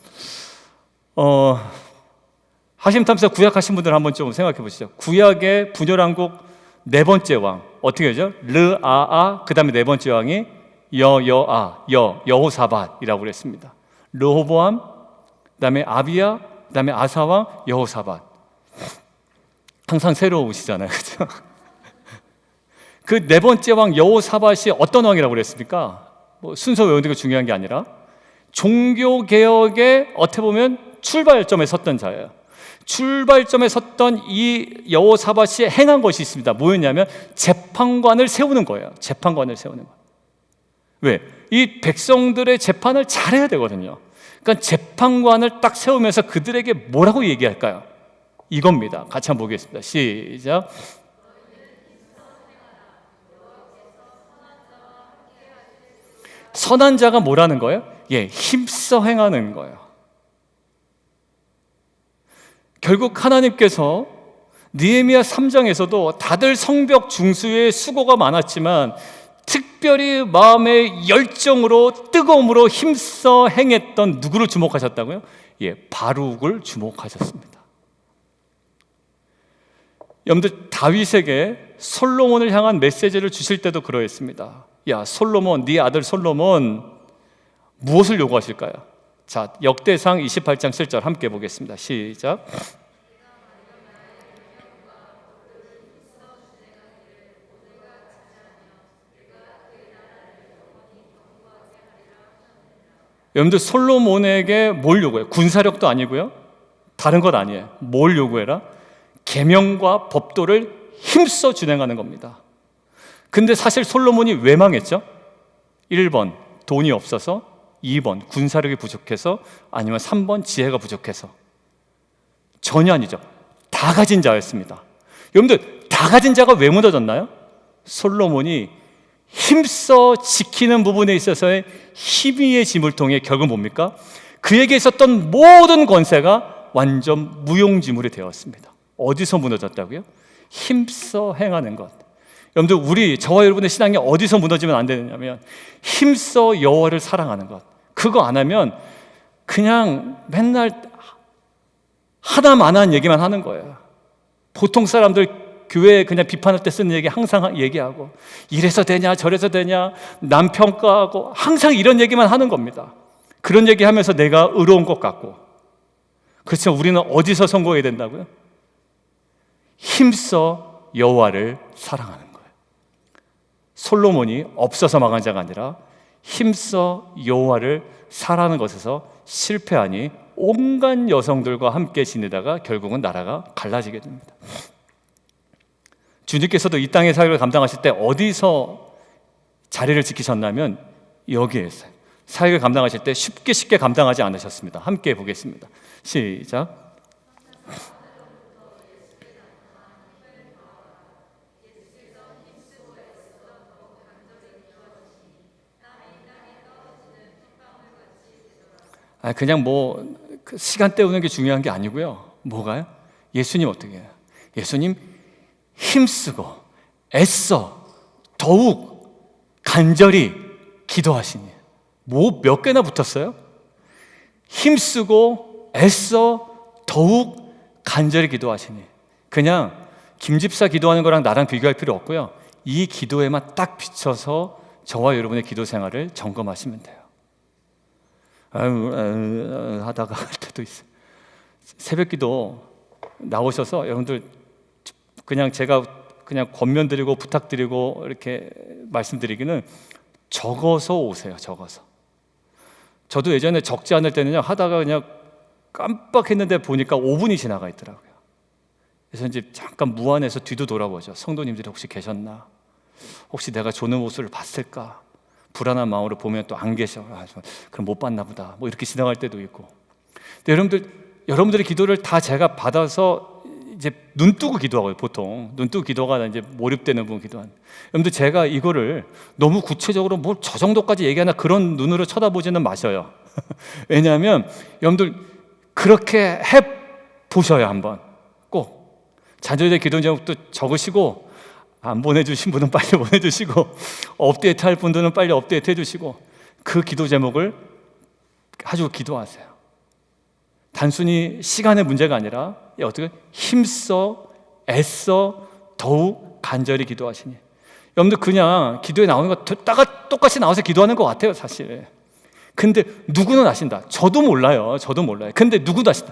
하심탐사 구약 하신 분들 한번 좀 생각해 보시죠. 구약의 분열한 곡 네 번째 왕 어떻게 하죠? 르아아, 그 다음에 네 번째 왕이 여호사밧이라고 그랬습니다. 르호보암, 그 다음에 아비야, 그 다음에 아사왕, 여호사밧. 항상 새로우시잖아요, 그렇죠? 그 네 번째 왕 여호사밧이 어떤 왕이라고 그랬습니까? 뭐 순서 외우는 게 중요한 게 아니라 종교 개혁의 어떻게 보면 출발점에 섰던 자예요. 출발점에 섰던 이 여호사밧이 행한 것이 있습니다. 뭐였냐면 재판관을 세우는 거예요. 재판관을 세우는 거예요. 왜? 이 백성들의 재판을 잘해야 되거든요. 그러니까 재판관을 딱 세우면서 그들에게 뭐라고 얘기할까요? 이겁니다. 같이 한번 보겠습니다. 시작. 선한 자가 뭐라는 거예요? 예, 힘써 행하는 거예요. 결국 하나님께서 느헤미야 3장에서도 다들 성벽 중수의 수고가 많았지만 특별히 마음의 열정으로 뜨거움으로 힘써 행했던 누구를 주목하셨다고요? 예, 바룩을 주목하셨습니다. 여러분들 다윗에게 솔로몬을 향한 메시지를 주실 때도 그러했습니다. 야, 솔로몬, 네 아들 솔로몬 무엇을 요구하실까요? 자, 역대상 28장 7절 함께 보겠습니다. 시작. 여러분들 솔로몬에게 뭘 요구해요? 군사력도 아니고요, 다른 것 아니에요. 뭘 요구해라? 계명과 법도를 힘써 준행하는 겁니다. 근데 사실 솔로몬이 왜 망했죠? 1번 돈이 없어서, 2번 군사력이 부족해서, 아니면 3번 지혜가 부족해서. 전혀 아니죠. 다 가진 자였습니다. 여러분들 다 가진 자가 왜 무너졌나요? 솔로몬이 힘써 지키는 부분에 있어서의 희미해짐을 통해 결국 뭡니까? 그에게 있었던 모든 권세가 완전 무용지물이 되었습니다. 어디서 무너졌다고요? 힘써 행하는 것. 여러분들 저와 여러분의 신앙이 어디서 무너지면 안 되느냐면 힘써 여호와를 사랑하는 것. 그거 안 하면 그냥 맨날 하나만한 얘기만 하는 거예요. 보통 사람들 교회에 그냥 비판할 때 쓰는 얘기 항상 얘기하고, 이래서 되냐 저래서 되냐 남 평가하고 항상 이런 얘기만 하는 겁니다. 그런 얘기하면서 내가 의로운 것 같고. 그렇지만 우리는 어디서 성공해야 된다고요? 힘써 여호와를 사랑하는 거예요. 솔로몬이 없어서 망한 자가 아니라 힘써 여호와를 사랑하는 것에서 실패하니 온갖 여성들과 함께 지내다가 결국은 나라가 갈라지게 됩니다. 주님께서도 이 땅의 사역을 감당하실 때 어디서 자리를 지키셨냐면 여기에서 사역을 감당하실 때 쉽게 감당하지 않으셨습니다. 함께 보겠습니다. 시작. 그냥 그 시간 때우는 게 중요한 게 아니고요. 뭐가요? 예수님 어떻게 해요? 예수님 힘쓰고 애써 더욱 간절히 기도하시니. 몇 개나 붙었어요? 힘쓰고 애써 더욱 간절히 기도하시니. 그냥 김집사 기도하는 거랑 나랑 비교할 필요 없고요. 이 기도에만 딱 비춰서 저와 여러분의 기도 생활을 점검하시면 돼요. 하다가 할 때도 있어요. 새벽 기도 나오셔서 여러분들 그냥 제가 그냥 권면드리고 부탁드리고 이렇게 말씀드리기는 적어서 오세요. 적어서. 저도 예전에 적지 않을 때는요, 하다가 그냥 깜빡했는데 보니까 5분이 지나가 있더라고요. 그래서 이제 잠깐 무안해서 뒤도 돌아보죠. 성도님들이 혹시 계셨나? 혹시 내가 조는 모습을 봤을까? 불안한 마음으로 보면 또 안 계셔. 그럼 못 봤나 보다. 이렇게 지나갈 때도 있고. 근데 여러분들의 기도를 다 제가 받아서 이제 눈 뜨고 기도하고요. 보통 눈 뜨고 기도가 이제 몰입되는 부분 기도한. 여러분들 제가 이거를 너무 구체적으로 저 정도까지 얘기하나 그런 눈으로 쳐다보지는 마셔요. 왜냐하면 여러분들 그렇게 해 보셔야 한번 꼭 자녀들의 기도 제목도 적으시고. 안 보내주신 분은 빨리 보내주시고 업데이트 할 분들은 빨리 업데이트 해주시고 그 기도 제목을 가지고 기도하세요. 단순히 시간의 문제가 아니라 어떻게 힘써 애써 더욱 간절히 기도하시니. 여러분들 그냥 기도에 나오는 거 똑같이 나와서 기도하는 것 같아요 사실. 근데 누구는 아신다. 저도 몰라요. 근데 누구도 아신다.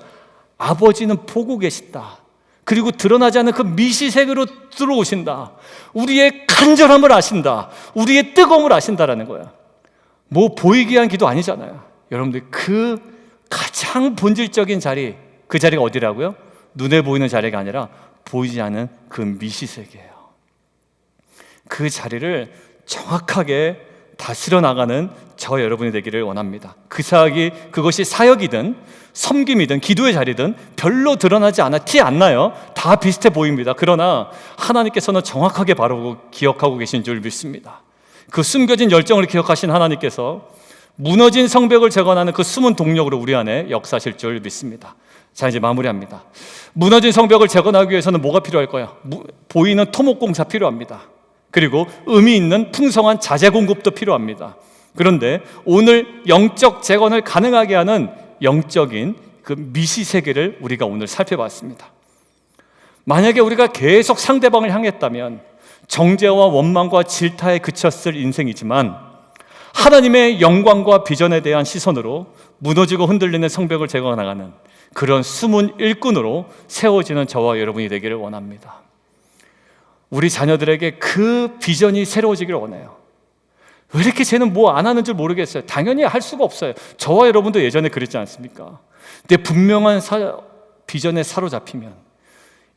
아버지는 보고 계신다. 그리고 드러나지 않는 그 미시색으로 들어오신다. 우리의 간절함을 아신다. 우리의 뜨거움을 아신다라는 거야. 보이게 한 기도 아니잖아요. 여러분들 그 가장 본질적인 자리, 그 자리가 어디라고요? 눈에 보이는 자리가 아니라 보이지 않는 그 미시색이에요. 그 자리를 정확하게 다스려 나가는 저 여러분이 되기를 원합니다. 그것이 사역이든 섬김이든 기도의 자리든 별로 드러나지 않아 티 안 나요. 다 비슷해 보입니다. 그러나 하나님께서는 정확하게 바라보고 기억하고 계신 줄 믿습니다. 그 숨겨진 열정을 기억하신 하나님께서 무너진 성벽을 재건하는 그 숨은 동력으로 우리 안에 역사하실 줄 믿습니다. 자, 이제 마무리합니다. 무너진 성벽을 재건하기 위해서는 뭐가 필요할까요? 보이는 토목공사 필요합니다. 그리고 의미 있는 풍성한 자재 공급도 필요합니다. 그런데 오늘 영적 재건을 가능하게 하는 영적인 그 미시세계를 우리가 오늘 살펴봤습니다. 만약에 우리가 계속 상대방을 향했다면 정죄와 원망과 질타에 그쳤을 인생이지만 하나님의 영광과 비전에 대한 시선으로 무너지고 흔들리는 성벽을 재건하는 그런 숨은 일꾼으로 세워지는 저와 여러분이 되기를 원합니다. 우리 자녀들에게 그 비전이 새로워지기를 원해요. 왜 이렇게 쟤는 안 하는 줄 모르겠어요. 당연히 할 수가 없어요. 저와 여러분도 예전에 그랬지 않습니까? 근데 분명한 비전에 사로잡히면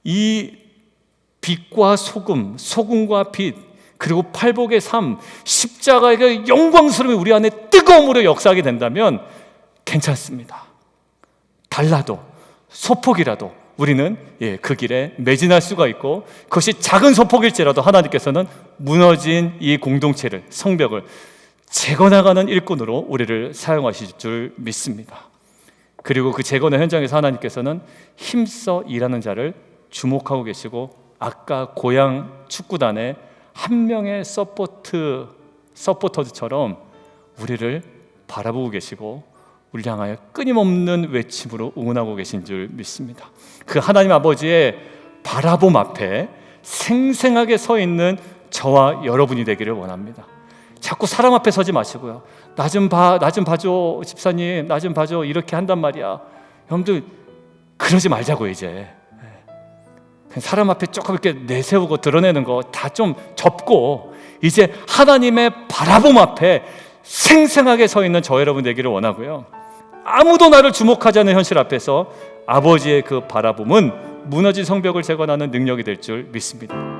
이 빛과 소금, 소금과 빛, 그리고 팔복의 삶, 십자가의 영광스러움이 우리 안에 뜨거움으로 역사하게 된다면 괜찮습니다. 달라도 소폭이라도 우리는 그 길에 매진할 수가 있고, 그것이 작은 소폭일지라도 하나님께서는 무너진 이 공동체를, 성벽을 재건해가는 일꾼으로 우리를 사용하실 줄 믿습니다. 그리고 그 재건의 현장에서 하나님께서는 힘써 일하는 자를 주목하고 계시고, 아까 고향 축구단의 한 명의 서포터즈처럼 우리를 바라보고 계시고 우리 향하여 끊임없는 외침으로 응원하고 계신 줄 믿습니다. 그 하나님 아버지의 바라봄 앞에 생생하게 서 있는 저와 여러분이 되기를 원합니다. 자꾸 사람 앞에 서지 마시고요. 나 좀 봐줘 집사님, 나 좀 봐줘 이렇게 한단 말이야. 여러분들 그러지 말자고. 이제 사람 앞에 조금 이렇게 내세우고 드러내는 거 다 좀 접고 이제 하나님의 바라봄 앞에 생생하게 서 있는 저 여러분 되기를 원하고요. 아무도 나를 주목하지 않는 현실 앞에서 아버지의 그 바라봄은 무너진 성벽을 재건하는 능력이 될 줄 믿습니다.